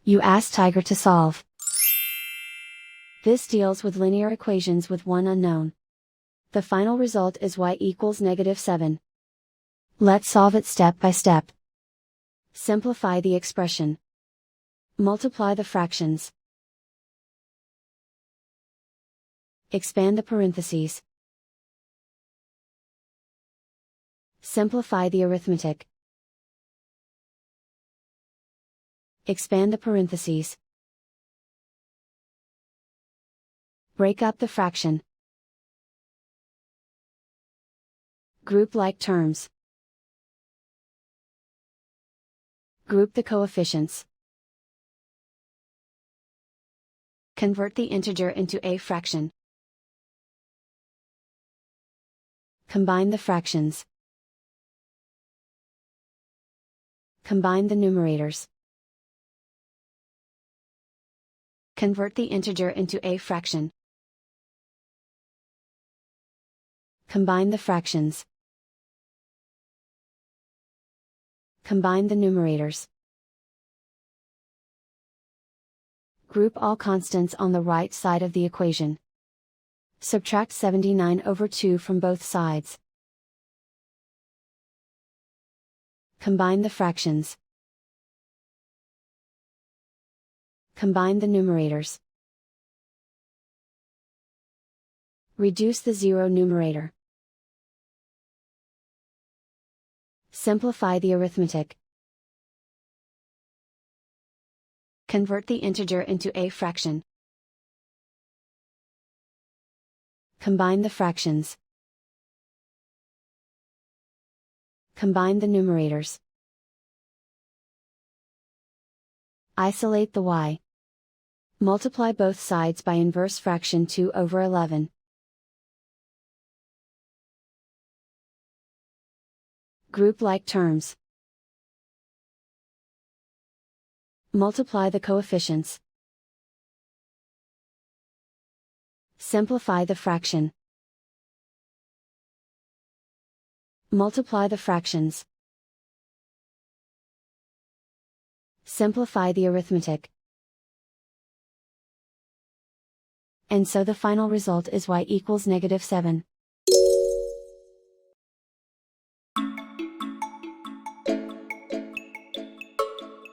You ask Tiger to solve. This deals with linear equations with one unknown. The final result is y equals -7. Let's solve it step by step. Simplify the expression. Multiply the fractions. Expand the parentheses. Simplify the arithmetic. Expand the parentheses. Break up the fraction. Group like terms. Group the coefficients. Convert the integer into a fraction. Combine the fractions. Combine the numerators. Convert the integer into a fraction. Combine the fractions. Combine the numerators. Group all constants on the right side of the equation. Subtract 79/2 from both sides. Combine the fractions. Combine the numerators. Reduce the zero numerator. Simplify the arithmetic. Convert the integer into a fraction. Combine the fractions. Combine the numerators. Isolate the y. Multiply both sides by inverse fraction 2/11. Group like terms. Multiply the coefficients. Simplify the fraction. Multiply the fractions. Simplify the arithmetic. And so the final result is y equals -7.